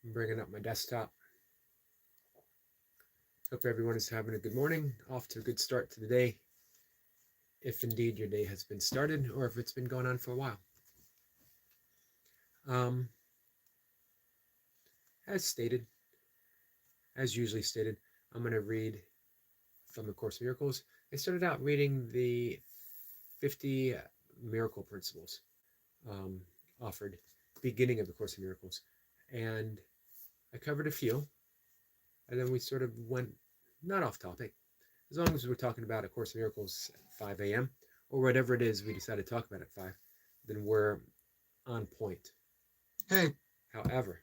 I'm bringing up my desktop. Hope everyone is having a good morning, off to a good start to the day, if indeed your day has been started or if it's been going on for a while. Um, as stated, as usually stated, I'm going to read from the Course in Miracles. I started out reading the 50 miracle principles offered beginning of the Course in Miracles, and I covered a few, and then we sort of went not off topic, as long as we're talking about A Course in Miracles at 5 a.m. or whatever it is we decide to talk about at 5, then we're on point. Hey, However,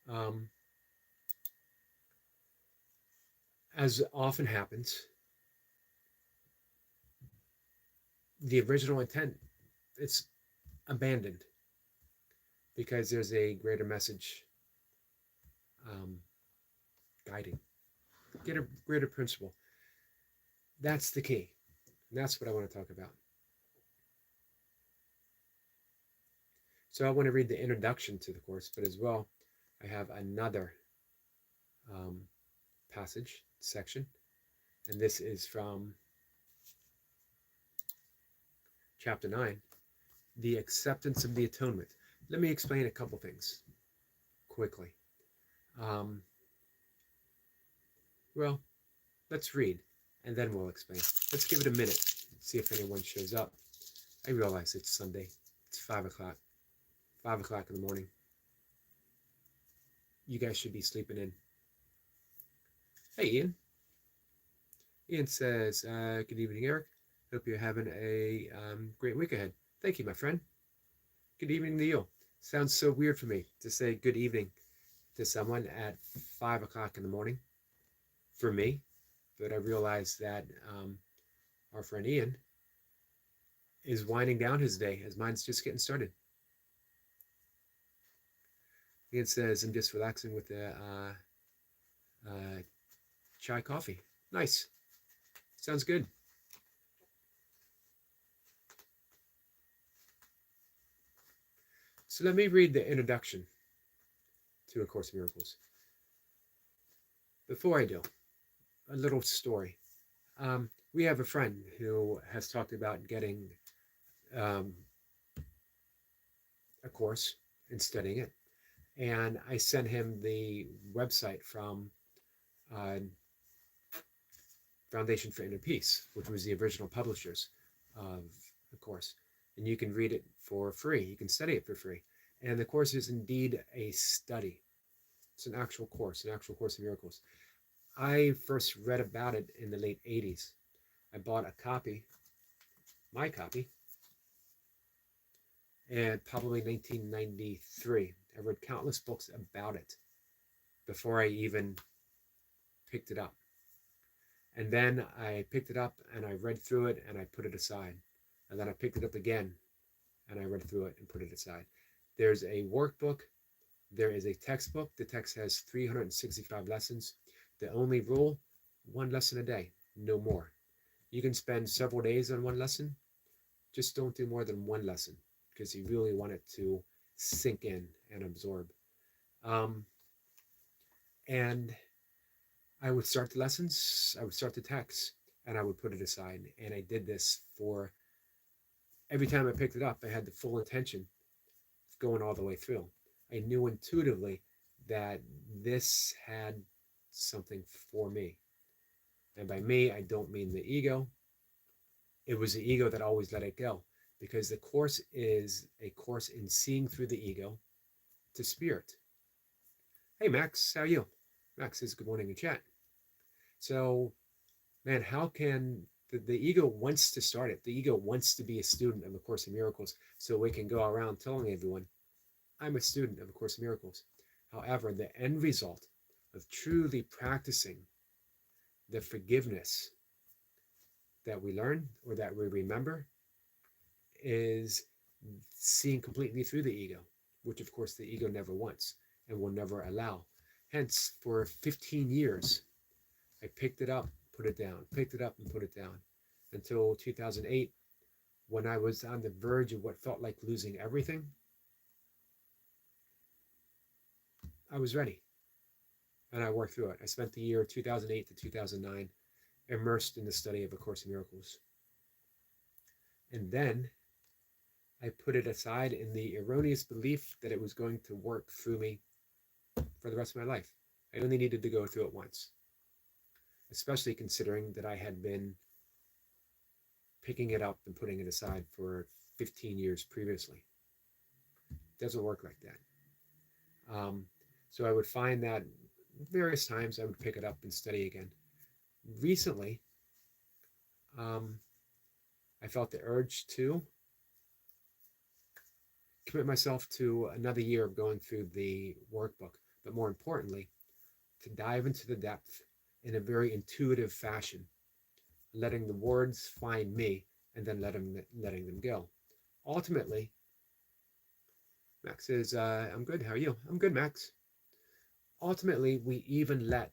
um, as often happens, the original intent is abandoned because there's a greater message um, guiding, get a greater principle. That's the key. And that's what I want to talk about. So I want to read the introduction to the course, but as well, I have another um, passage section, and this is from chapter 9, the acceptance of the atonement. Let me explain a couple things quickly. Um, well, let's read, and then we'll explain. Let's give it a minute, see if anyone shows up. I realize it's Sunday. It's 5 o'clock. 5 o'clock in the morning. You guys should be sleeping in. Hey, Ian. Ian says, good evening, Eric. Hope you're having a great week ahead. Thank you, my friend. Good evening to you. Sounds so weird for me to say good evening to someone at 5 o'clock in the morning. For me, but I realize that our friend Ian is winding down his day as mine's just getting started. Ian says, I'm just relaxing with the chai coffee. Nice. Sounds good. So let me read the introduction to A Course in Miracles. Before I do, a little story. We have a friend who has talked about getting um, a course and studying it. And I sent him the website from uh, Foundation for Inner Peace, which was the original publishers of the course. And you can read it for free. You can study it for free. And the course is indeed a study. It's an actual Course in Miracles. I first read about it in the late 80s. I bought a copy, my copy, and probably 1993. I read countless books about it before I even picked it up. And then I picked it up and I read through it and I put it aside. And then I picked it up again and I read through it and put it aside. There's a workbook. There is a textbook. The text has 365 lessons. The only rule, one lesson a day, no more. You can spend several days on one lesson. Just don't do more than one lesson because you really want it to sink in and absorb. And I would start the lessons, I would start the text, and I would put it aside. And I did this for every time I picked it up, I had the full intention of going all the way through. I knew intuitively that this had something for me. And by me, I don't mean the ego. It was the ego that always let it go, because the course is a course in seeing through the ego to spirit. Hey, Max, how are you? Max says good morning in chat. So, man, how can the ego wants to start it? The ego wants to be a student of A Course in Miracles so we can go around telling everyone, I'm a student of A Course in Miracles. However, the end result of truly practicing the forgiveness that we learn or that we remember is seeing completely through the ego, which of course the ego never wants and will never allow. Hence, for 15 years, I picked it up, put it down, picked it up and put it down until 2008, when I was on the verge of what felt like losing everything. I was ready and I worked through it. I spent the year 2008 to 2009 immersed in the study of A Course in Miracles. And then I put it aside in the erroneous belief that it was going to work through me for the rest of my life. I only needed to go through it once, especially considering that I had been picking it up and putting it aside for 15 years previously. It doesn't work like that. So I would find that various times I would pick it up and study again. Recently, I felt the urge to commit myself to another year of going through the workbook, but more importantly, to dive into the depth in a very intuitive fashion, letting the words find me and then letting them go. Ultimately, Max says, I'm good. How are you? I'm good, Max. Ultimately, we even let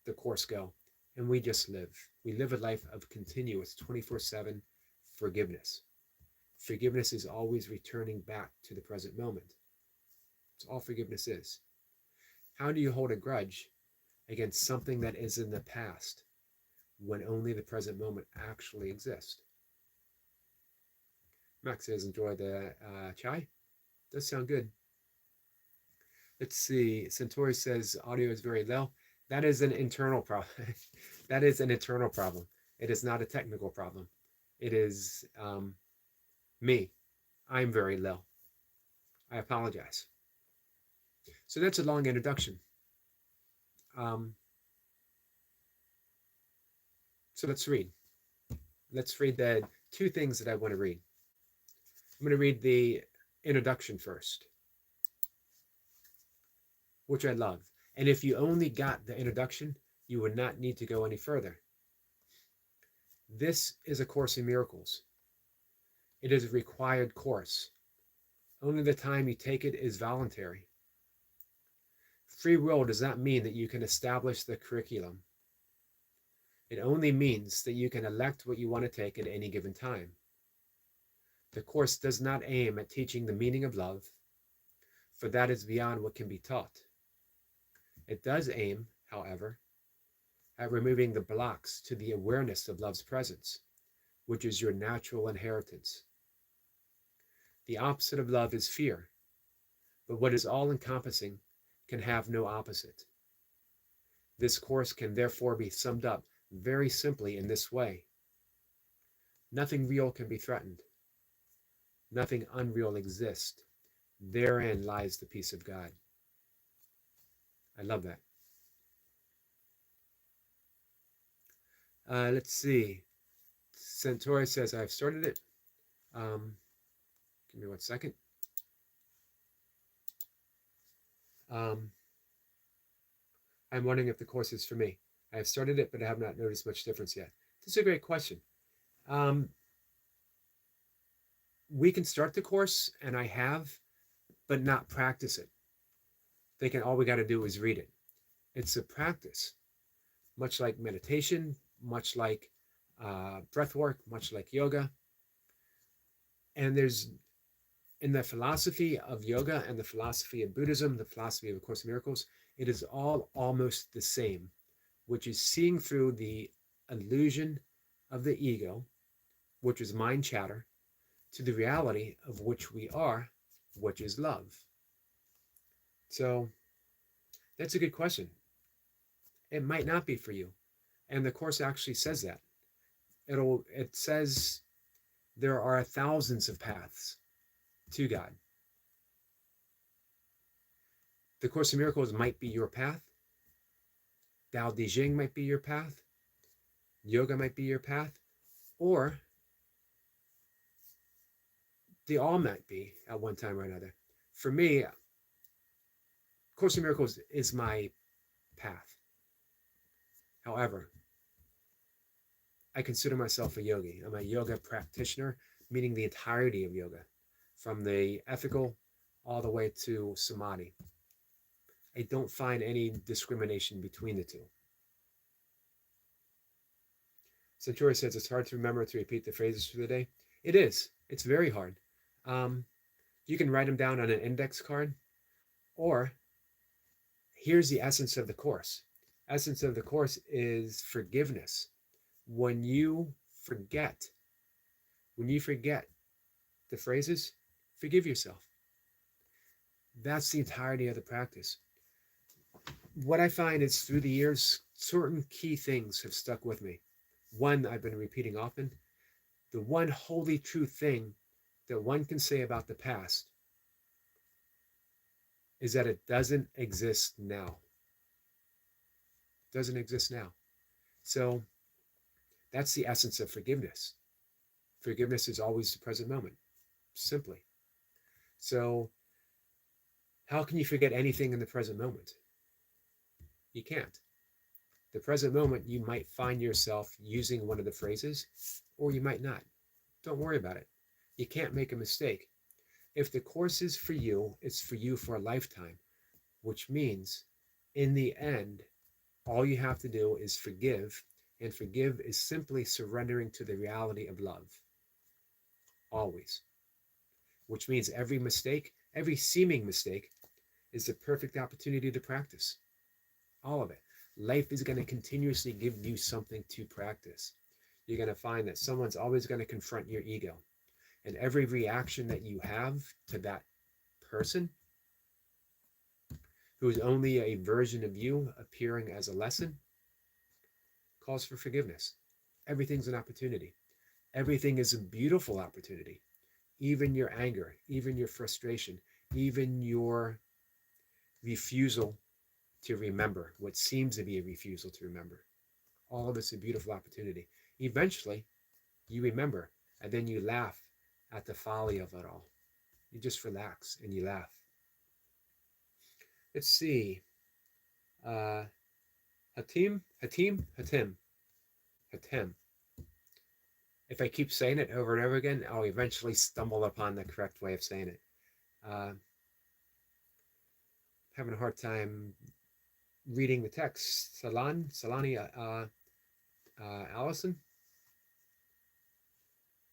the course go and we just live. We live a life of continuous 24/7 forgiveness. Forgiveness is always returning back to the present moment. That's all forgiveness is. How do you hold a grudge against something that is in the past when only the present moment actually exists? Max says, enjoy the chai. Does sound good. Let's see. Centauri says, audio is very low. That is an internal problem. That is an internal problem. It is not a technical problem. It is me. I'm very low. I apologize. So that's a long introduction. So let's read. Let's read the two things that I want to read. I'm going to read the introduction first, which I love. And if you only got the introduction, you would not need to go any further. This is A Course in Miracles. It is a required course. Only the time you take it is voluntary. Free will does not mean that you can establish the curriculum. It only means that you can elect what you want to take at any given time. The course does not aim at teaching the meaning of love, for that is beyond what can be taught. It does aim, however, at removing the blocks to the awareness of love's presence, which is your natural inheritance. The opposite of love is fear, but what is all-encompassing can have no opposite. This course can therefore be summed up very simply in this way. Nothing real can be threatened. Nothing unreal exists. Therein lies the peace of God. I love that. Let's see. Centauri says, I've started it. Give me 1 second. I'm wondering if the course is for me. I have started it, but I have not noticed much difference yet. This is a great question. We can start the course, and I have, but not practice it. Thinking all we got to do is read it. It's a practice, much like meditation, much like breath work, much like yoga. And there's, in the philosophy of yoga and the philosophy of Buddhism, the philosophy of A Course in Miracles, it is all almost the same, which is seeing through the illusion of the ego, which is mind chatter, to the reality of which we are, which is love. So that's a good question. It might not be for you. And the course actually says that. It says there are thousands of paths to God. The Course in Miracles might be your path. Tao Te Ching might be your path. Yoga might be your path. Or they all might be at one time or another. For me, Course in Miracles is my path. However, I consider myself a yogi. I'm a yoga practitioner, meaning the entirety of yoga, from the ethical all the way to samadhi. I don't find any discrimination between the two. Centauri says it's hard to remember to repeat the phrases for the day. It is. It's very hard. You can write them down on an index card, Or here's the essence of the course. Essence of the course is forgiveness. When you forget, when you forget the phrases, forgive yourself. That's the entirety of the practice. What I find is through the years, certain key things have stuck with me. One I've been repeating often, the one holy true thing that one can say about the past is that it doesn't exist now. It doesn't exist now. So that's the essence of forgiveness. Forgiveness is always the present moment, simply. So how can you forget anything in the present moment? You can't. The present moment, you might find yourself using one of the phrases, or you might not. Don't worry about it. You can't make a mistake. If the course is for you, it's for you for a lifetime, which means in the end, all you have to do is forgive, and forgive is simply surrendering to the reality of love. Always. Which means every mistake, every seeming mistake, is the perfect opportunity to practice. All of it. Life is going to continuously give you something to practice. You're going to find that someone's always going to confront your ego. And every reaction that you have to that person, who is only a version of you appearing as a lesson, calls for forgiveness. Everything's an opportunity. Everything is a beautiful opportunity. Even your anger, even your frustration, even your refusal to remember what seems to be a refusal to remember. All of it's a beautiful opportunity. Eventually, you remember, and then you laugh at the folly of it all. You just relax and you laugh. Let's see. Uh, Hatim. If I keep saying it over and over again, I'll eventually stumble upon the correct way of saying it. Having a hard time reading the text. Salani, Allison,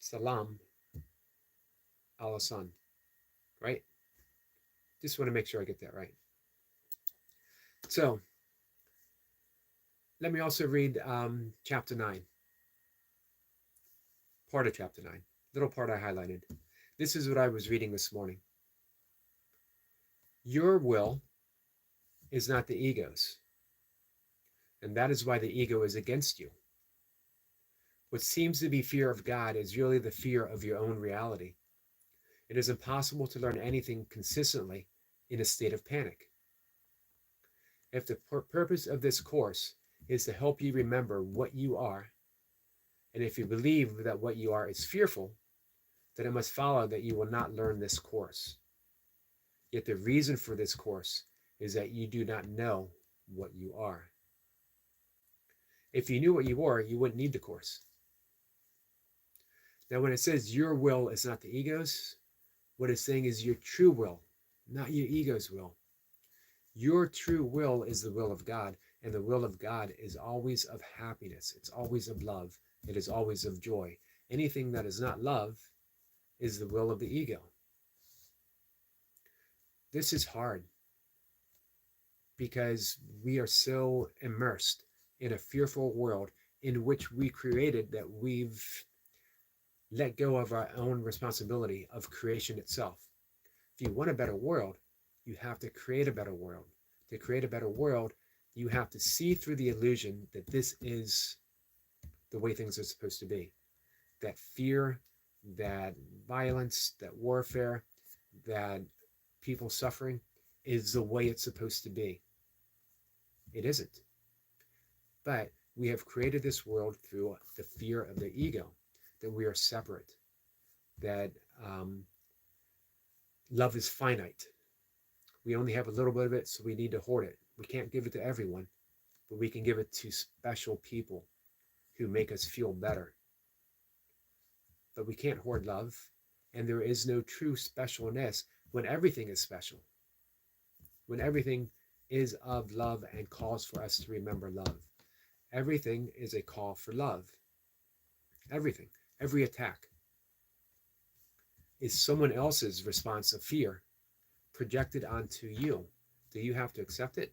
Salam, Allison, right? Just want to make sure I get that right. So, let me also read chapter 9. Part of chapter 9. Little part I highlighted. This is what I was reading this morning. Your will is not the ego's. And that is why the ego is against you. What seems to be fear of God is really the fear of your own reality. It is impossible to learn anything consistently in a state of panic. If the purpose of this course is to help you remember what you are, and if you believe that what you are is fearful, then it must follow that you will not learn this course. Yet the reason for this course is that you do not know what you are. If you knew what you were, you wouldn't need the course. Now, when it says your will is not the ego's, what it's saying is your true will, not your ego's will. Your true will is the will of God, and the will of God is always of happiness. It's always of love. It is always of joy. Anything that is not love is the will of the ego. This is hard because we are so immersed in a fearful world in which we created that we've let go of our own responsibility of creation itself. If you want a better world, you have to create a better world. To create a better world, you have to see through the illusion that this is the way things are supposed to be. That fear, that violence, that warfare, that people suffering is the way it's supposed to be. It isn't. But we have created this world through the fear of the ego, that we are separate, that love is finite. We only have a little bit of it, so we need to hoard it. We can't give it to everyone, but we can give it to special people who make us feel better. But we can't hoard love, and there is no true specialness when everything is special. When everything is of love and calls for us to remember love. Everything is a call for love. Everything, every attack is someone else's response of fear projected onto you. Do you have to accept it?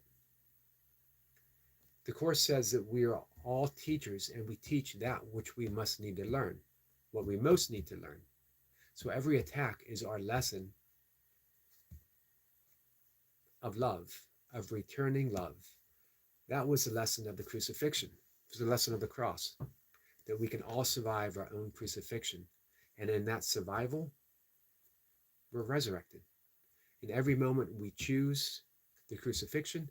The Course says that we are all teachers and we teach that which we must need to learn, what we most need to learn. So every attack is our lesson of love, of returning love. That was the lesson of the crucifixion. It was the lesson of the cross, that we can all survive our own crucifixion. And in that survival, we're resurrected. In every moment, we choose the crucifixion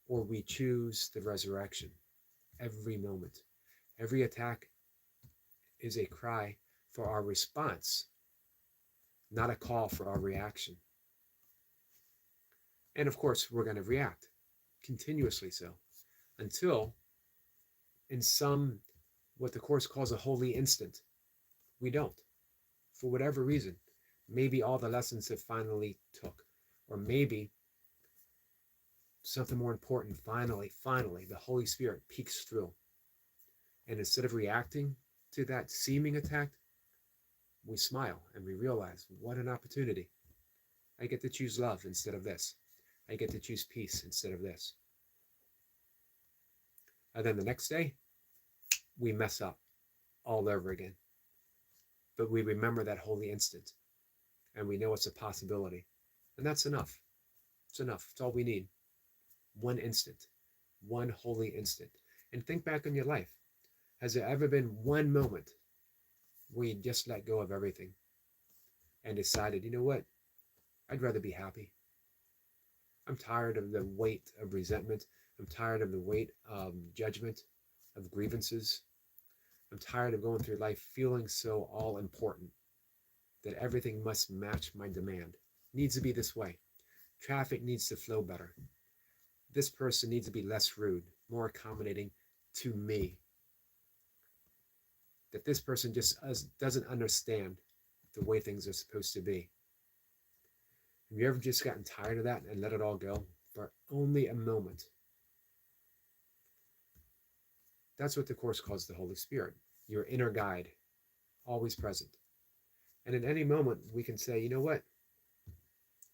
or we choose the resurrection. Every moment. Every attack is a cry for our response, not a call for our reaction. And of course, we're going to react, continuously so, until in some, what the Course calls a holy instant, we don't, for whatever reason. Maybe all the lessons have finally took, or maybe something more important, finally, the Holy Spirit peeks through. And instead of reacting to that seeming attack, we smile and we realize, what an opportunity. I get to choose love instead of this. I get to choose peace instead of this. And then the next day, we mess up all over again. But we remember that holy instant, and we know it's a possibility. And that's enough. It's enough. It's all we need. One instant, one holy instant. And think back on your life. Has there ever been one moment where you just let go of everything and decided, you know what? I'd rather be happy. I'm tired of the weight of resentment. I'm tired of the weight of judgment, of grievances. I'm tired of going through life feeling so all important that everything must match my demand. Needs to be this way. Traffic needs to flow better. This person needs to be less rude, more accommodating to me. That this person just doesn't understand the way things are supposed to be. Have you ever just gotten tired of that and let it all go for only a moment? That's what the Course calls the Holy Spirit, your inner guide, always present. And in any moment, we can say, you know what?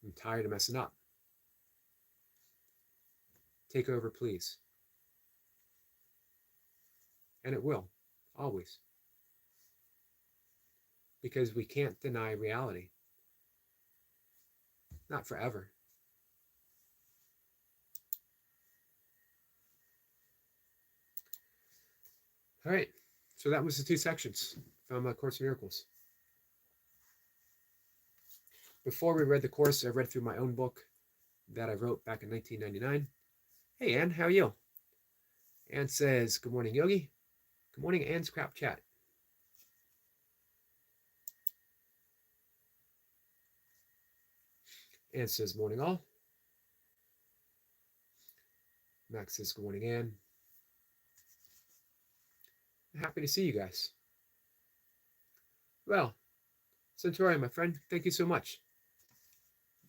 I'm tired of messing up. Take over, please. And it will, always. Because we can't deny reality. Not forever. All right, so that was the 2 sections from Course in Miracles. Before we read the Course, I read through my own book that I wrote back in 1999. Hey, Ann, how are you? Ann says, good morning, Yogi. Good morning, Ann's Crap Chat. Ann says, morning, all. Max says, good morning, Ann. Happy to see you guys. Well, Centauri, my friend, thank you so much.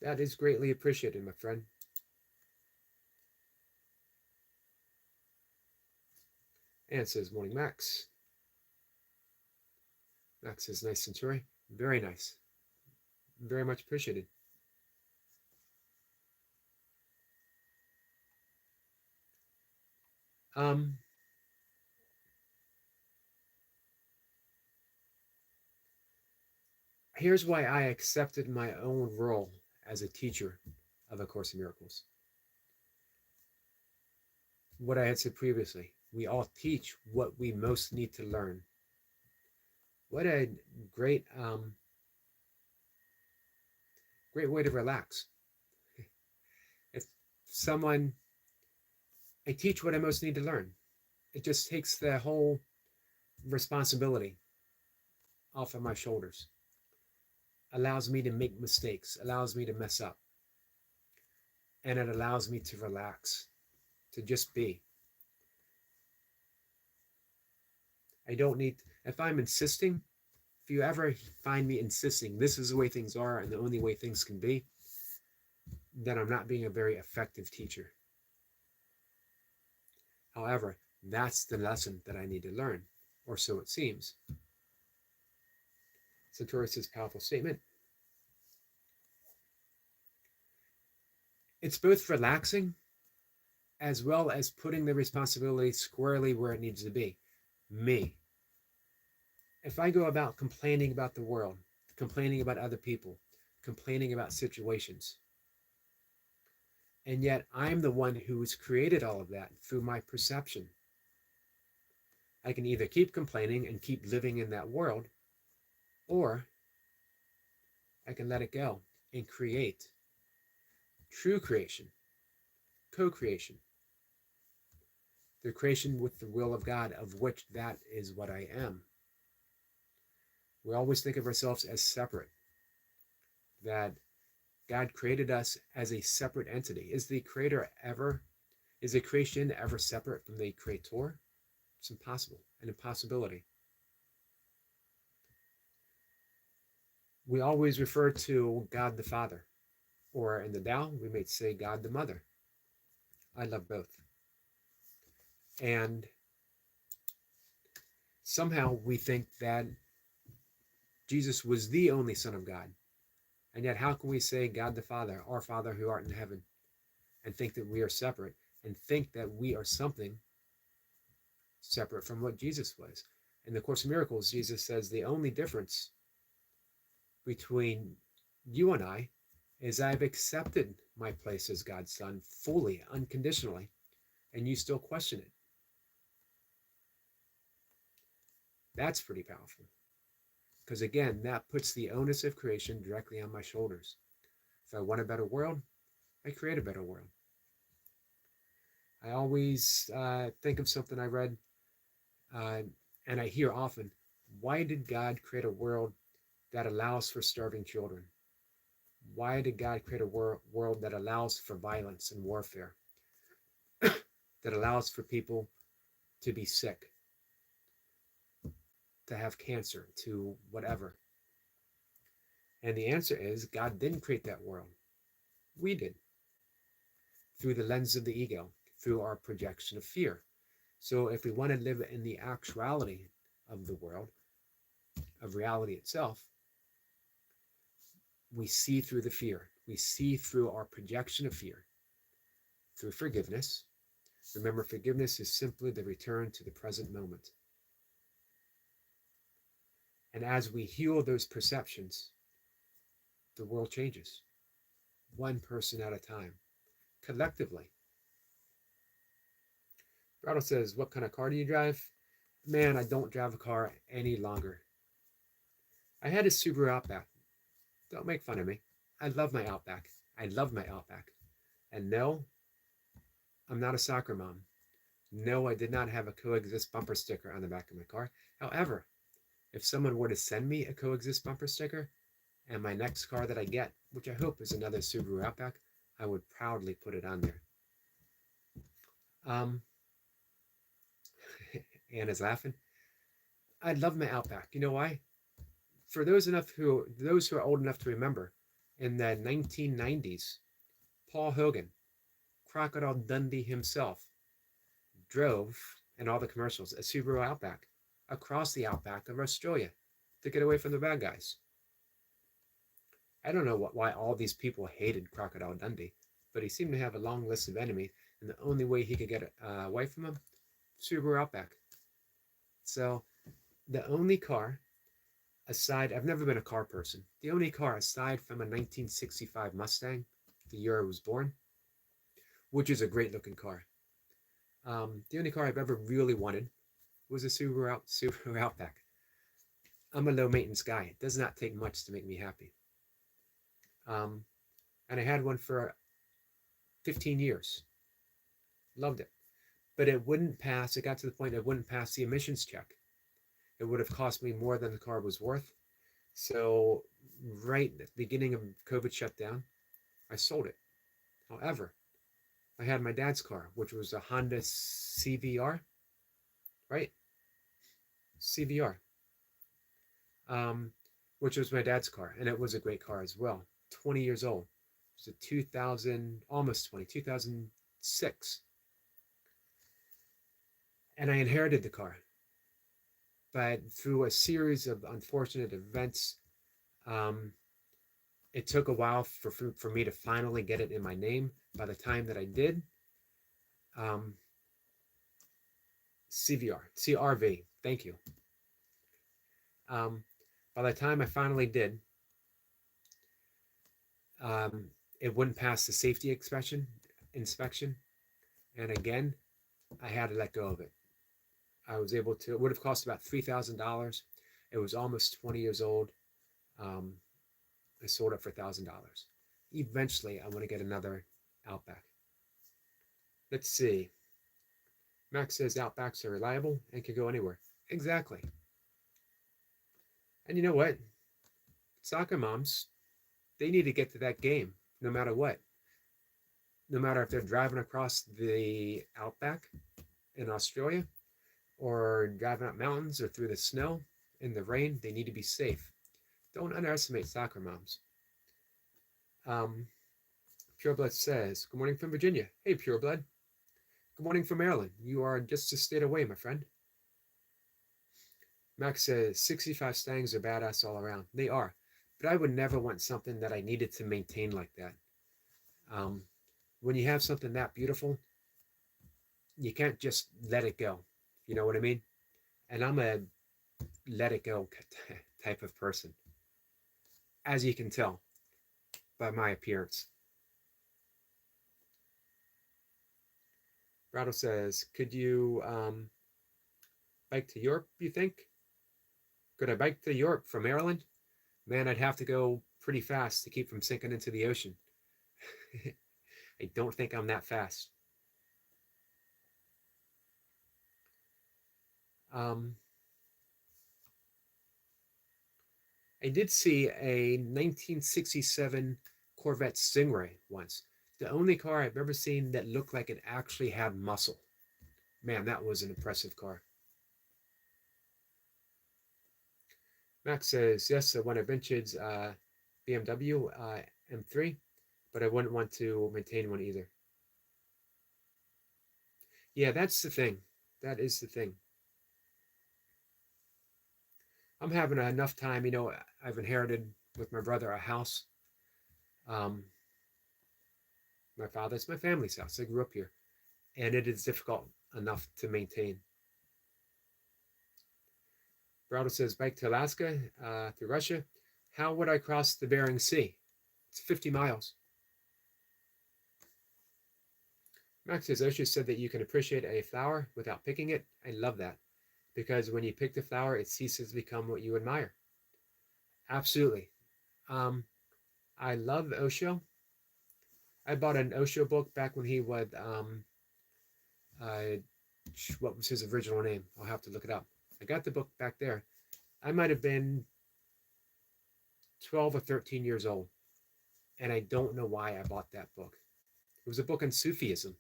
That is greatly appreciated, my friend. Ann says, morning, Max. Max says, nice, Centauri. Very nice. Very much appreciated. Here's why I accepted my own role as a teacher of A Course in Miracles. What I had said previously, we all teach what we most need to learn. What a great way to relax. If someone, I teach what I most need to learn. It just takes the whole responsibility off of my shoulders. Allows me to make mistakes, allows me to mess up. And it allows me to relax, to just be. I don't need, if I'm insisting, if you ever find me insisting, this is the way things are and the only way things can be, then I'm not being a very effective teacher. However, that's the lesson that I need to learn, or so it seems. Centauri says, powerful statement. It's both relaxing as well as putting the responsibility squarely where it needs to be. Me. If I go about complaining about the world, complaining about other people, complaining about situations, and yet I'm the one who's created all of that through my perception, I can either keep complaining and keep living in that world, or I can let it go and create true creation, co creation, the creation with the will of God, of which that is what I am. We always think of ourselves as separate, that God created us as a separate entity. Is the creation ever separate from the creator? It's impossible, an impossibility. We always refer to God the Father, or in the Tao, we might say God the Mother. I love both. And somehow we think that Jesus was the only Son of God. And yet, how can we say God the Father, our Father who art in heaven, and think that we are separate, and think that we are something separate from what Jesus was? In the Course of Miracles, Jesus says the only difference between you and I is I've accepted my place as God's Son fully, unconditionally, and you still question it. That's pretty powerful. Because again, that puts the onus of creation directly on my shoulders. If I want a better world, I create a better world. I always think of something I read, and I hear often, why did God create a world that allows for starving children? Why did God create a world that allows for violence and warfare, that allows for people to be sick, to have cancer, to whatever? And the answer is God didn't create that world. We did, through the lens of the ego, through our projection of fear. So if we want to live in the actuality of the world, of reality itself, we see through the fear. We see through our projection of fear, through forgiveness. Remember, forgiveness is simply the return to the present moment. And as we heal those perceptions, the world changes, one person at a time, collectively. Brado says, what kind of car do you drive? Man, I don't drive a car any longer. I had a Subaru Outback. Don't make fun of me. I love my Outback. I love my Outback. And no, I'm not a soccer mom. No, I did not have a coexist bumper sticker on the back of my car. However, if someone were to send me a coexist bumper sticker and my next car that I get, which I hope is another Subaru Outback, I would proudly put it on there. Anna's laughing. I love my Outback. You know why? For those who are old enough to remember, in the 1990s, Paul Hogan, Crocodile Dundee himself, drove, in all the commercials, a Subaru Outback across the outback of Australia to get away from the bad guys. I don't know why all these people hated Crocodile Dundee, but he seemed to have a long list of enemies, and the only way he could get away from them, Subaru Outback. So the only car aside, I've never been a car person, the only car aside from a 1965 Mustang, the year I was born, which is a great looking car, the only car I've ever really wanted was a Subaru Outback. I'm a low maintenance guy. It does not take much to make me happy. And I had one for 15 years. Loved it. But it wouldn't pass. It got to the point it wouldn't pass the emissions check. It would have cost me more than the car was worth. So right at the beginning of COVID shutdown, I sold it. However, I had my dad's car, which was a Honda CVR, right? CVR, which was my dad's car, and it was a great car as well. 20 years old. It was a 2000, almost 20, 2006. And I inherited the car. But through a series of unfortunate events, It took a while for me to finally get it in my name. By the time that I did, um, CRV, thank you. Um, by the time I finally did, um, it wouldn't pass the safety inspection. And again, I had to let go of it. I was able to, it would have cost about $3,000. It was almost 20 years old. Um, I sold it for $1,000. Eventually, I want to get another Outback. Let's see. Max says Outbacks are reliable and can go anywhere. Exactly. And you know what? Soccer moms, they need to get to that game no matter what. No matter if they're driving across the Outback in Australia or driving up mountains or through the snow in the rain, they need to be safe. Don't underestimate soccer moms. Pureblood says, good morning from Virginia. Hey, Pureblood. Good morning from Maryland. You are just a state away, my friend. Max says, 65 Stangs are badass all around. They are. But I would never want something that I needed to maintain like that. When you have something that beautiful, you can't just let it go. You know what I mean? And I'm a let it go type of person, as you can tell by my appearance. Brado says, could you bike to Europe, you think? Could I bike to Europe from Maryland? Man, I'd have to go pretty fast to keep from sinking into the ocean. I don't think I'm that fast. I did see a 1967 Corvette Stingray once. The only car I've ever seen that looked like it actually had muscle. Man, that was an impressive car. Max says, yes, I want a vintage BMW M3, but I wouldn't want to maintain one either. Yeah, that's the thing. That is the thing. I'm having enough time. You know, I've inherited with my brother a house. My father's my family's house. I grew up here, and it is difficult enough to maintain. Brado says, bike to Alaska through Russia. How would I cross the Bering Sea? It's 50 miles. Max says, Osha said that you can appreciate a flower without picking it. I love that, because when you pick the flower, it ceases to become what you admire. Absolutely. I love Osho. I bought an Osho book back when he would, what was his original name? I'll have to look it up. I got the book back there. I might have been 12 or 13 years old, and I don't know why I bought that book. It was a book on Sufism.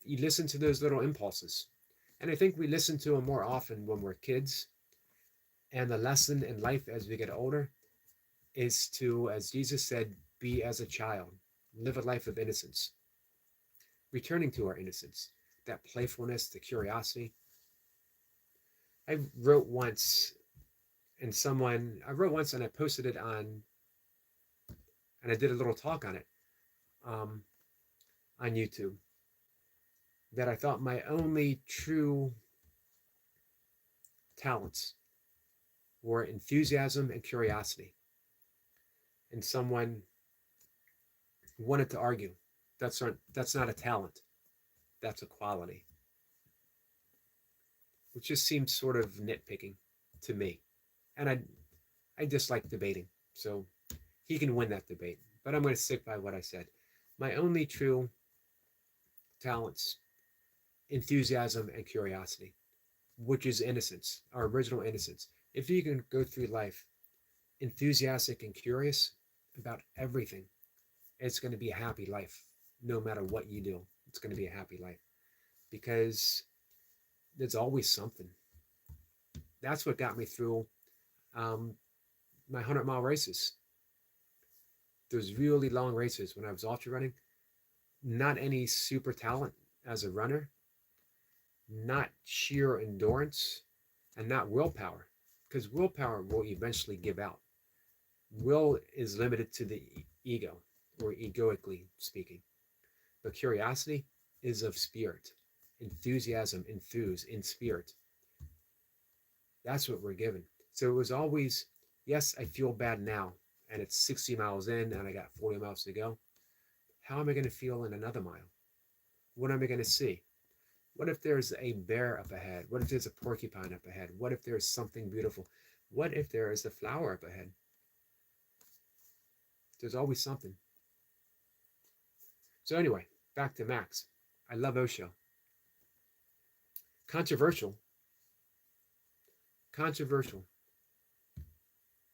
You listen to those little impulses, and I think we listen to them more often when we're kids. And the lesson in life as we get older is to, as Jesus said, be as a child, live a life of innocence, returning to our innocence, that playfulness, the curiosity. I wrote once, and I posted it on, and I did a little talk on it on YouTube, that I thought my only true talents were enthusiasm and curiosity. And someone wanted to argue that's not a talent, that's a quality, which just seems sort of nitpicking to me. And I dislike debating, so he can win that debate. But I'm going to stick by what I said. My only true talents, enthusiasm and curiosity, which is innocence, our original innocence. If you can go through life enthusiastic and curious about everything, it's going to be a happy life. No matter what you do, it's going to be a happy life, because there's always something. That's what got me through my 100-mile races. Those really long races when I was ultra running. Not any super talent as a runner, not sheer endurance, and not willpower. because willpower will eventually give out. Will is limited to the ego, or egoically speaking, but curiosity is of spirit. Enthusiasm, enthuse, in spirit. That's what we're given. So it was always, yes, I feel bad now, and it's 60 miles in, and I got 40 miles to go. How am I going to feel in another mile? What am I going to see? What if there's a bear up ahead? What if there's a porcupine up ahead? What if there's something beautiful? What if there is a flower up ahead? There's always something. So anyway, back to Max. I love Osho. Controversial. Controversial.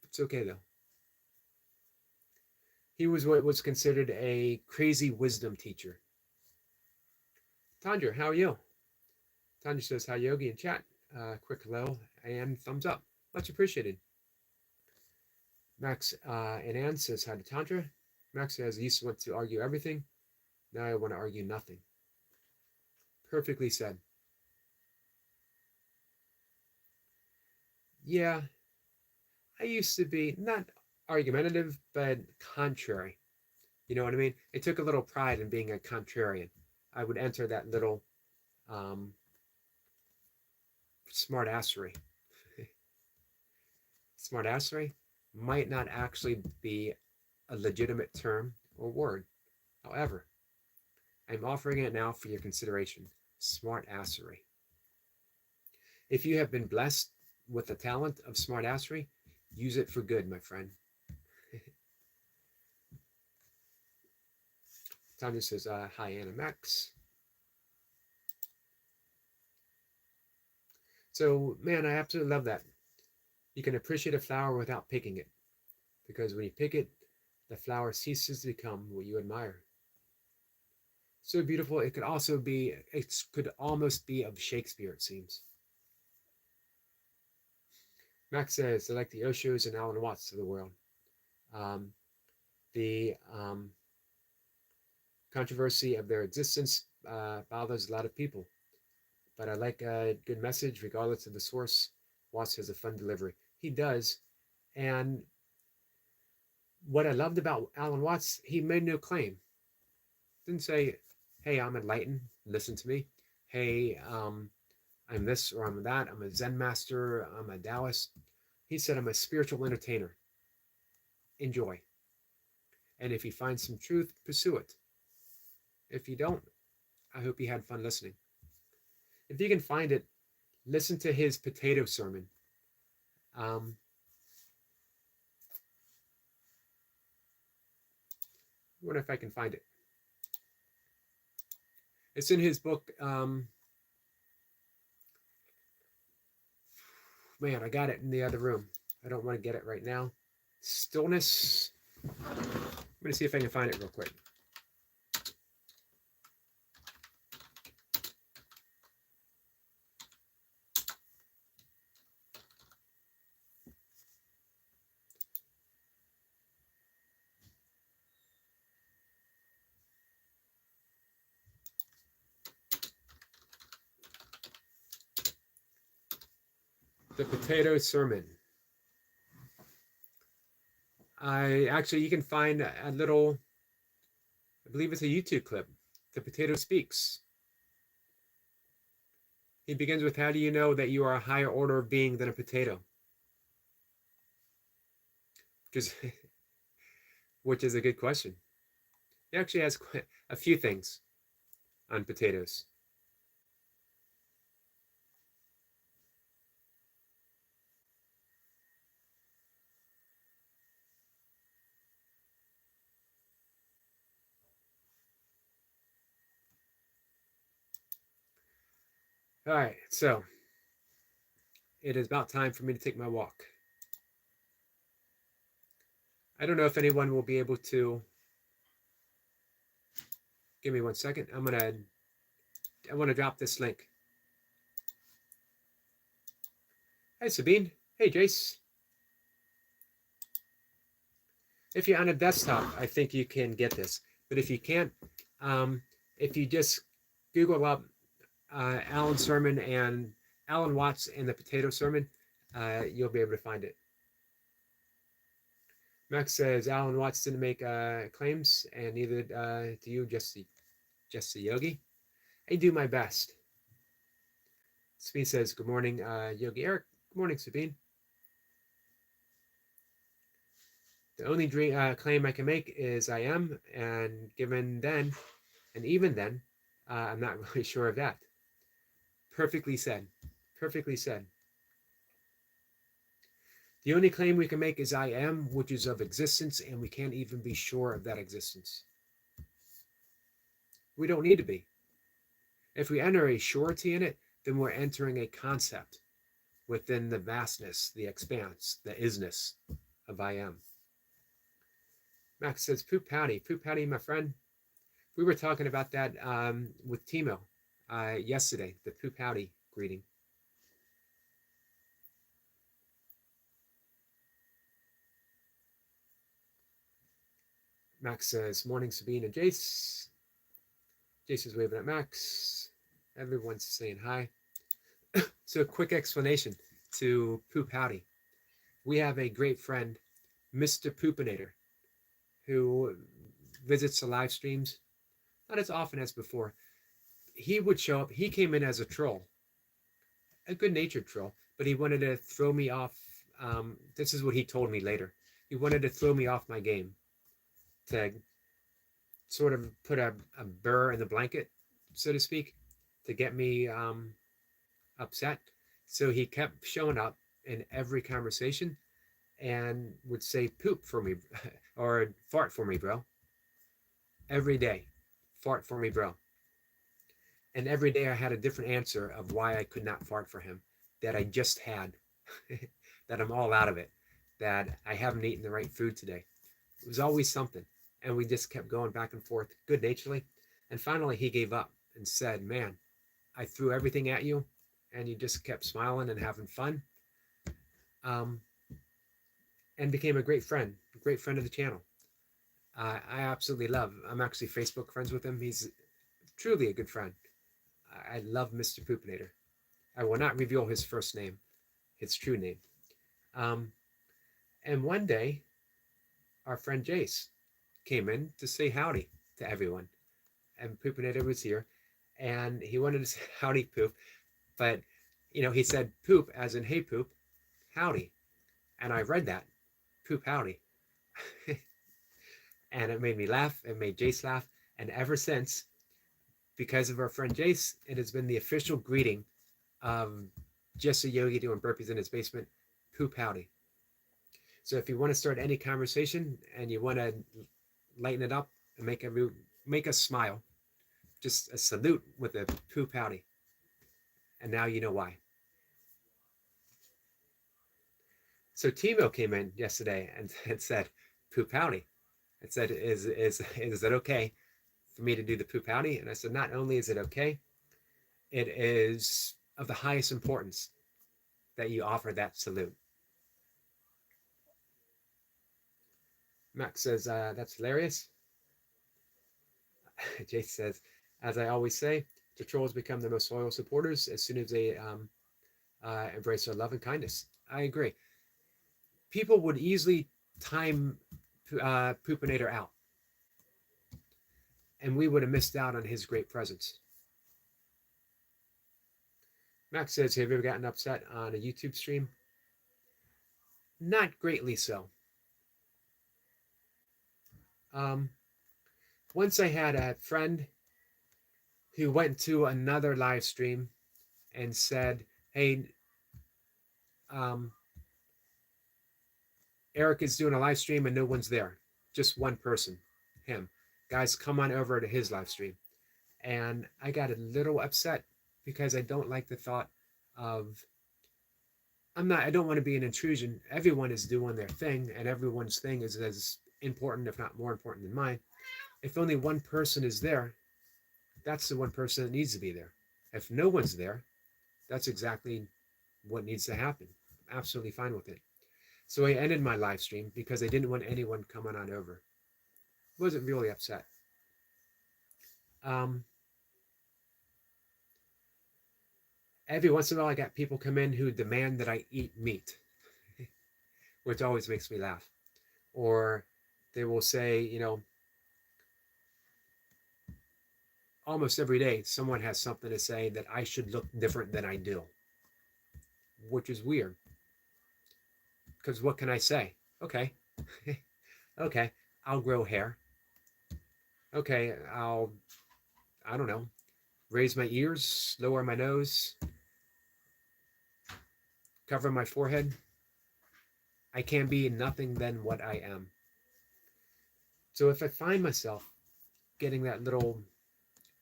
It's okay though. He was what was considered a crazy wisdom teacher. Tandra, how are you? Tandra says, hi, Yogi, in chat. Quick hello and thumbs up. Much appreciated. Max and Ann says, hi to Tandra. Max says, I used to want to argue everything. Now I want to argue nothing. Perfectly said. Yeah, I used to be not argumentative, but contrary. You know what I mean? I took a little pride in being a contrarian. I would enter that little smartassery. Smartassery might not actually be a legitimate term or word. However, I'm offering it now for your consideration. Smartassery. If you have been blessed with the talent of smartassery, use it for good, my friend. Tanya says, hi, Anna Max. So, man, I absolutely love that. You can appreciate a flower without picking it, because when you pick it, the flower ceases to become what you admire. So beautiful. It could also be, it could almost be of Shakespeare, it seems. Max says, I like the Oshos and Alan Watts of the world. The controversy of their existence bothers a lot of people. But I like a good message regardless of the source. Watts has a fun delivery. He does. And what I loved about Alan Watts, he made no claim. Didn't say, hey, I'm enlightened, listen to me. Hey, I'm this or I'm that. I'm a Zen master. I'm a Taoist. He said, I'm a spiritual entertainer. Enjoy. And if you find some truth, pursue it. If you don't, I hope you had fun listening. If you can find it, listen to his potato sermon. I wonder if I can find it. It's in his book. Man, I got it in the other room. I don't want to get it right now. Stillness. I'm going to see if I can find it real quick. The Potato Sermon. You can find a little, I believe it's a YouTube clip. The Potato Speaks. He begins with, how do you know that you are a higher order of being than a potato? Which is a good question. He actually has a few things on potatoes. All right, so it is about time for me to take my walk. I don't know if anyone will be able to. Give me 1 second. I want to drop this link. Hey, Sabine. Hey, Jace. If you're on a desktop, I think you can get this. But if you can't, if you just Google up Alan Sermon and Alan Watts and the Potato Sermon, you'll be able to find it. Max says Alan Watts didn't make claims, and neither do you, just the Yogi. I do my best. Sabine says, good morning, Yogi Eric. Good morning, Sabine. The only claim I can make is I am, and given then, and even then, I'm not really sure of that. Perfectly said. Perfectly said. The only claim we can make is I am, which is of existence, and we can't even be sure of that existence. We don't need to be. If we enter a surety in it, then we're entering a concept within the vastness, the expanse, the isness of I am. Max says, poop howdy, my friend. We were talking about that with Timo yesterday, the poop howdy greeting. Max says, morning, Sabine and Jace. Jace is waving at Max. Everyone's saying hi. So a quick explanation to poop howdy. We have a great friend, Mr. Poopinator, who visits the live streams, not as often as before. He would show up. He came in as a troll, a good-natured troll, but he wanted to throw me off. This is what he told me later. He wanted to throw me off my game to sort of put a burr in the blanket, so to speak, to get me upset. So he kept showing up in every conversation and would say poop for me or fart for me, bro. Every day, fart for me, bro. And every day I had a different answer of why I could not fart for him, that I just had, that I'm all out of it, that I haven't eaten the right food today. It was always something. And we just kept going back and forth good naturedly. And finally he gave up and said, man, I threw everything at you and you just kept smiling and having fun. And became a great friend of the channel. I absolutely love. I'm actually Facebook friends with him. He's truly a good friend. I love Mr. Poopinator. I will not reveal his first name, his true name. And one day, our friend Jace came in to say howdy to everyone. And Poopinator was here. And he wanted to say howdy, Poop. But, he said poop as in hey, Poop, howdy. And I read that, poop howdy. And it made me laugh. It made Jace laugh. And ever since, because of our friend Jace, it has been the official greeting of just a Yogi doing burpees in his basement, poop howdy. So if you want to start any conversation and you want to lighten it up and make us smile, just a salute with a poop howdy. And now you know why. So Timo came in yesterday and said, poop howdy. It said, is it okay for me to do the poop howdy? And I said, not only is it okay, it is of the highest importance that you offer that salute. Max says, that's hilarious. Jace says, as I always say, the trolls become the most loyal supporters as soon as they embrace their love and kindness. I agree. People would easily time Poopinator out, and we would have missed out on his great presence. Max says, have you ever gotten upset on a YouTube stream? Not greatly so. Once I had a friend who went to another live stream and said, hey, Eric is doing a live stream and no one's there. Just one person, him. Guys, come on over to his live stream. And I got a little upset because I don't like the thought of, I don't want to be an intrusion. Everyone is doing their thing and everyone's thing is as important, if not more important than mine. If only one person is there, that's the one person that needs to be there. If no one's there, that's exactly what needs to happen. I'm absolutely fine with it. So I ended my live stream because I didn't want anyone coming on over. Wasn't really upset. Every once in a while, I got people come in who demand that I eat meat, which always makes me laugh. Or they will say, almost every day, someone has something to say that I should look different than I do, which is weird. Because what can I say? Okay, okay, I'll grow hair. Okay, I don't know, raise my ears, lower my nose, cover my forehead. I can be nothing than what I am. So if I find myself getting that little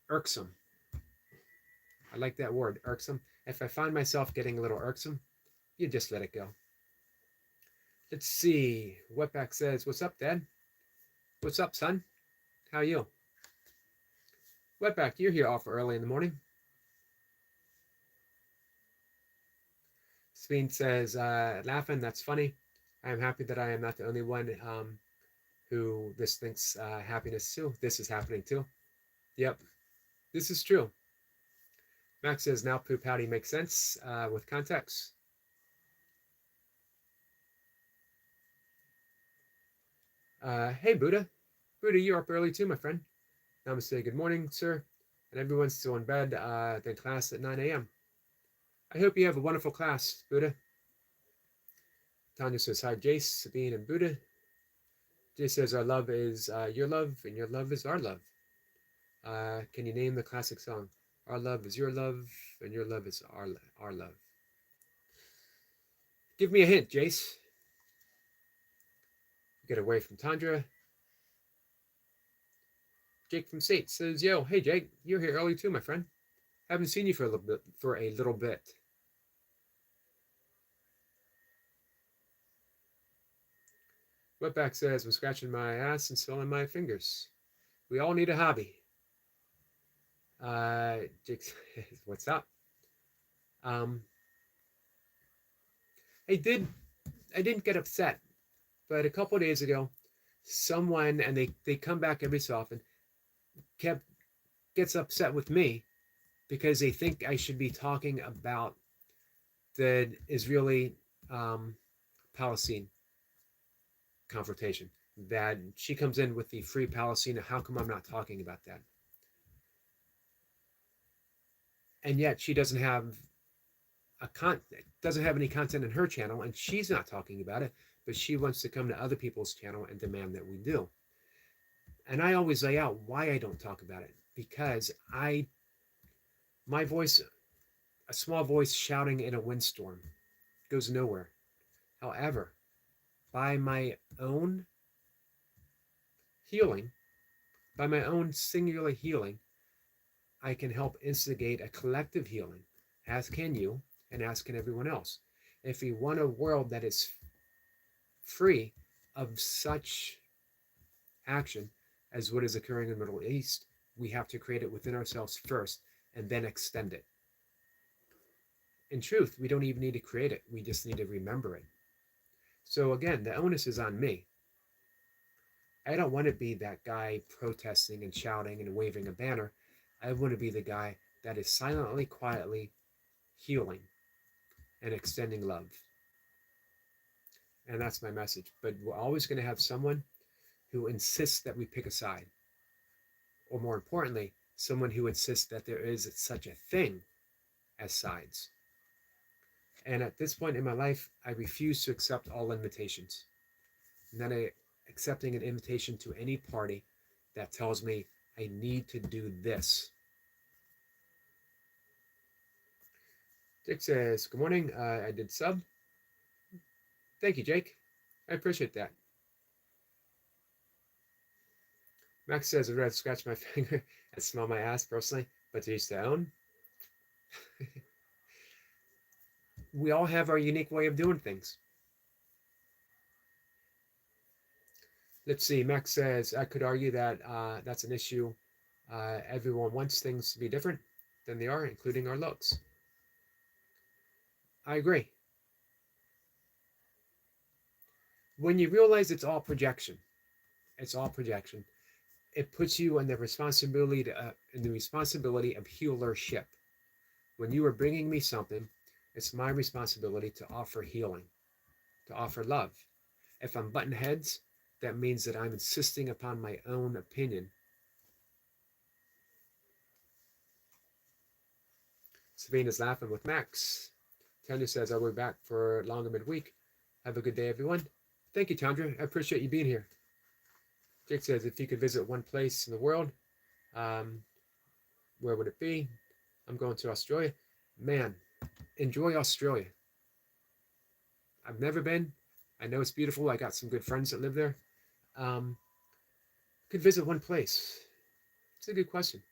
irksome, I like that word, irksome. If I find myself getting a little irksome, you just let it go. Let's see. Wetback says, "What's up, Dad? What's up, son? How are you?" Wetback, you're here awful early in the morning. Speen says, "Laughing, that's funny. I am happy that I am not the only one who this thinks happiness too. This is happening too." Yep, this is true. Max says, "Now poop howdy makes sense with context." Hey, Buddha. Buddha, you're up early too, my friend. Namaste, good morning, sir. And everyone's still in bed, then class at 9 a.m. I hope you have a wonderful class, Buddha. Tanya says, "Hi, Jace, Sabine, and Buddha." Jace says, "Our love is your love, and your love is our love." Can you name the classic song? Our love is your love, and your love is our love. Give me a hint, Jace. Get away from Tundra. Jake from State says, "Yo, hey Jake, you're here early too, my friend. Haven't seen you for a little bit. Wetback says, "I'm scratching my ass and swelling my fingers. We all need a hobby." Jake says, "What's up?" Um, I didn't get upset, but a couple of days ago, someone, and they come back every so often, gets upset with me because they think I should be talking about the Israeli Palestine confrontation. That she comes in with the free Palestine. How come I'm not talking about that? And yet she doesn't have doesn't have any content in her channel, and she's not talking about it. But she wants to come to other people's channel and demand that we do. And I always lay out why I don't talk about it, because my voice, a small voice shouting in a windstorm, goes nowhere. However, by my own healing, by my own singular healing, I can help instigate a collective healing, as can you, and as can everyone else. If we want a world that is free of such action as what is occurring in the Middle East, we have to create it within ourselves first and then extend it. In truth, we don't even need to create it. We just need to remember it. So again, the onus is on me. I don't want to be that guy protesting and shouting and waving a banner. I want to be the guy that is silently, quietly healing and extending love. And that's my message. But we're always going to have someone who insists that we pick a side. Or more importantly, someone who insists that there is such a thing as sides. And at this point in my life, I refuse to accept all invitations. Not accepting an invitation to any party that tells me I need to do this. Jake says, "Good morning. I did sub." Thank you, Jake. I appreciate that. Max says, "I'd rather scratch my finger and smell my ass personally, but to each their own." We all have our unique way of doing things. Let's see. Max says, "I could argue that that's an issue. Everyone wants things to be different than they are, including our looks." I agree. When you realize it's all projection, it puts you in the responsibility of healership, When you are bringing me something, it's my responsibility to offer healing, to offer love. If I'm butting heads, that means that I'm insisting upon my own opinion. Sabine is laughing with Max. Tanya says, I'll be back for longer midweek. Have a good day, everyone. Thank you, Tandra. I appreciate you being here. Jake says, if you could visit one place in the world, where would it be? I'm going to Australia. Man, enjoy Australia. I've never been. I know it's beautiful. I got some good friends that live there. Could visit one place. It's a good question.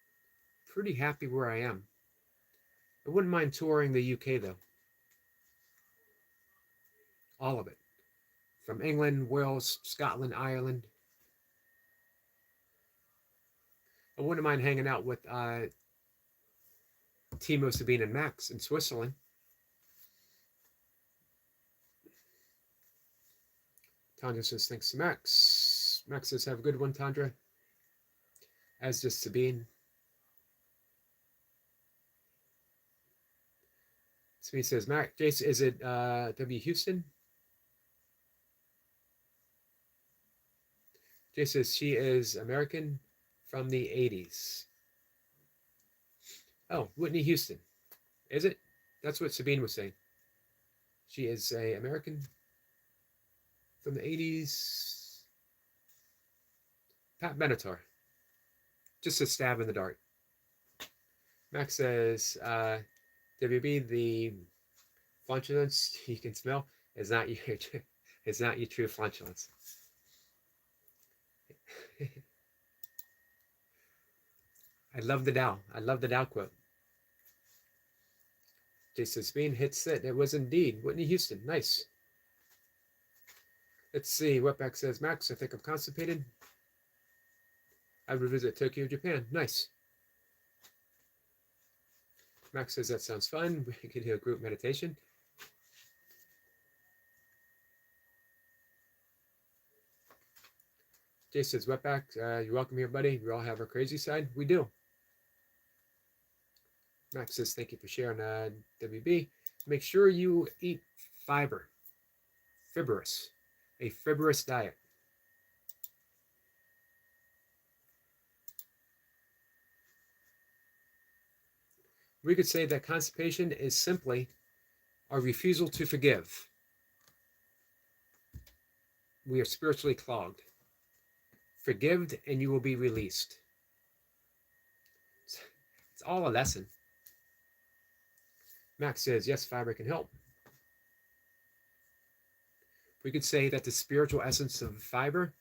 Pretty happy where I am. I wouldn't mind touring the UK, though. All of it. From England, Wales, Scotland, Ireland. I wouldn't mind hanging out with Timo, Sabine, and Max in Switzerland. Tandra says, thanks to Max. Max says, have a good one, Tandra. As does Sabine. Sabine says, Max, Jason, is it W. Houston? Jay says, she is American from the 80s. Oh, Whitney Houston. Is it? That's what Sabine was saying. She is a American from the 80s. Pat Benatar. Just a stab in the dark. Max says, WB, the flatulence you can smell is not your, is not your true flatulence. I love the Dow. I love the Dow quote. Jason Sabine hits it. It was indeed Whitney Houston. Nice. Let's see. Wetback says, Max, I think I'm constipated. I would visit Tokyo, Japan. Nice. Max says, that sounds fun. We could do a group meditation. Jay says, Wetback, you're welcome here, buddy. We all have our crazy side. We do. Max says, thank you for sharing, WB. Make sure you eat fiber. Fibrous. A fibrous diet. We could say that constipation is simply our refusal to forgive. We are spiritually clogged. Forgive and you will be released. It's all a lesson. Max says, yes, fiber can help. We could say that the spiritual essence of fiber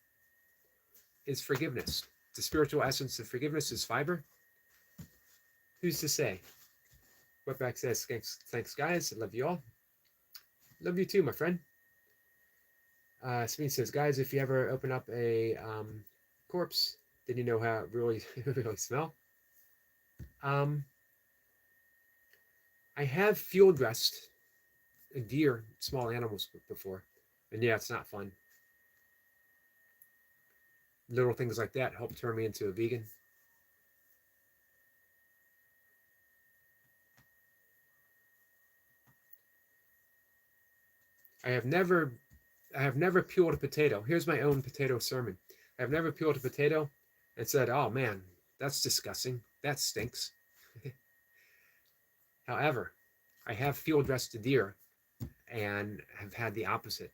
is forgiveness. The spiritual essence of forgiveness is fiber. Who's to say? Wetback says, thanks guys. I love you all. Love you too, my friend. Sabine says, guys, if you ever open up a corpse, then you know how it really, really smell. I have field dressed a deer, small animals before. And yeah, it's not fun. Little things like that help turn me into a vegan. I have never peeled a potato. Here's my own potato sermon. I have never peeled a potato and said, oh man, that's disgusting. That stinks. However, I have field dressed a deer and have had the opposite.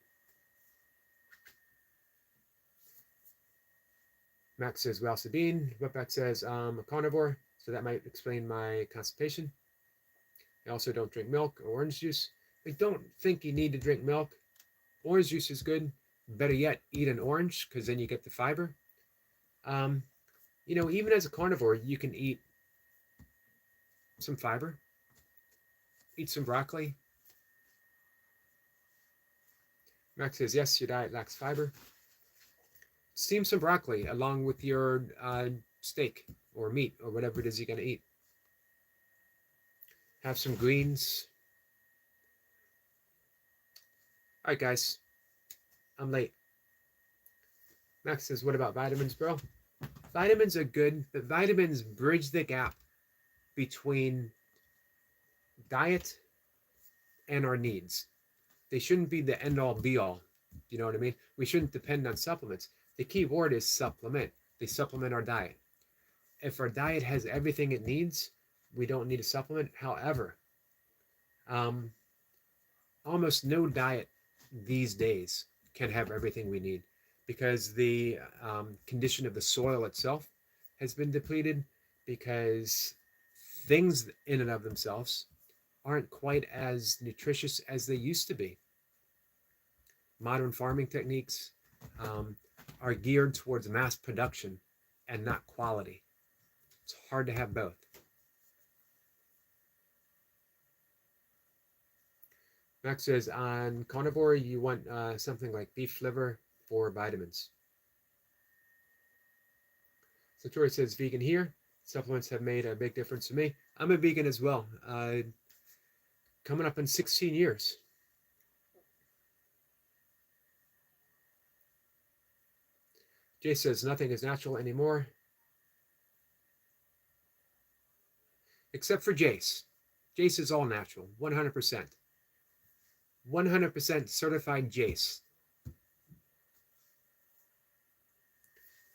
Max says, well, Sabine. Wetback says, I'm a carnivore, so that might explain my constipation. I also don't drink milk or orange juice. I don't think you need to drink milk. Orange juice is good. Better yet, eat an orange because then you get the fiber. Even as a carnivore, you can eat some fiber. Eat some broccoli. Max says, yes, your diet lacks fiber. Steam some broccoli along with your steak or meat or whatever it is you're going to eat. Have some greens. All right, guys. I'm late. Max says, what about vitamins, bro? Vitamins are good, but vitamins bridge the gap between diet and our needs. They shouldn't be the end all be all. You know what I mean? We shouldn't depend on supplements. The key word is supplement. They supplement our diet. If our diet has everything it needs, we don't need a supplement. However, um, almost no diet these days can have everything we need because the condition of the soil itself has been depleted, because things in and of themselves aren't quite as nutritious as they used to be. Modern farming techniques um, are geared towards mass production and not quality. It's hard to have both. Max says on carnivore, you want something like beef liver for vitamins. Satori says vegan here. Supplements have made a big difference to me. I'm a vegan as well. Coming up in 16 years. Jay says nothing is natural anymore. Except for Jace. Jace is all natural, 100%. 100% certified Jace.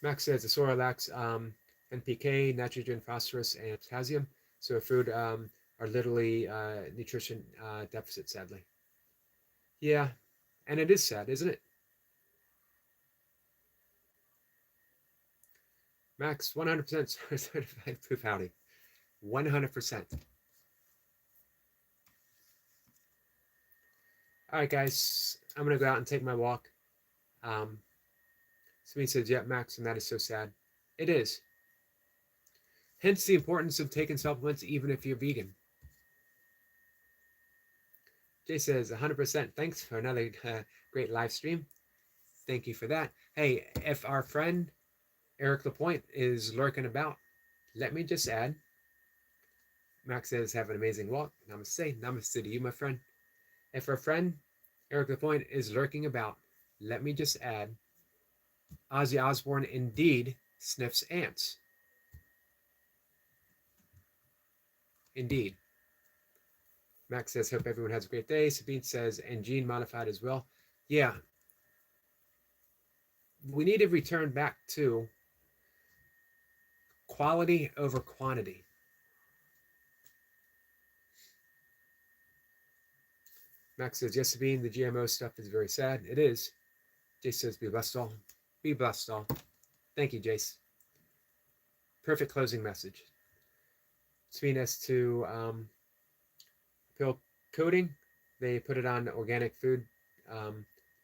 Max says the soil lacks NPK, nitrogen, phosphorus, and potassium. So food are literally nutrition deficit, sadly. Yeah, and it is sad, isn't it? Max, 100% certified proof howdy. 100%. All right, guys, I'm going to go out and take my walk. Somebody says, yeah, Max, and that is so sad. It is. Hence the importance of taking supplements even if you're vegan. Jay says, 100%. Thanks for another great live stream. Thank you for that. Hey, if our friend Eric Lapointe is lurking about, let me just add, Max says, have an amazing walk. Namaste. Namaste to you, my friend. If our friend Eric Lapointe is lurking about, let me just add, Ozzy Osbourne indeed sniffs ants. Indeed. Max says, hope everyone has a great day. Sabine says, and gene modified as well. Yeah. We need to return back to quality over quantity. Max says, yes, Sabine, the GMO stuff is very sad. It is. Jace says, be blessed all. Be blessed all. Thank you, Jace. Perfect closing message. Sabine, as to pill coating, they put it on organic food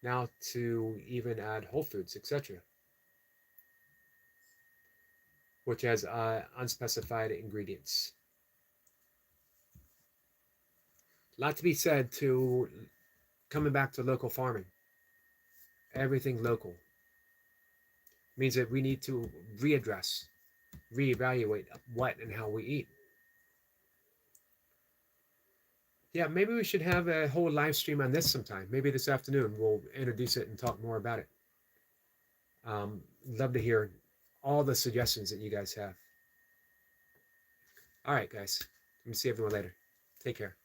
now to even add whole foods, etc., which has unspecified ingredients. A lot to be said to coming back to local farming. Everything local means that we need to readdress, reevaluate what and how we eat. Yeah, maybe we should have a whole live stream on this sometime. Maybe this afternoon we'll introduce it and talk more about it. Love to hear all the suggestions that you guys have. All right, guys. Let me see everyone later. Take care.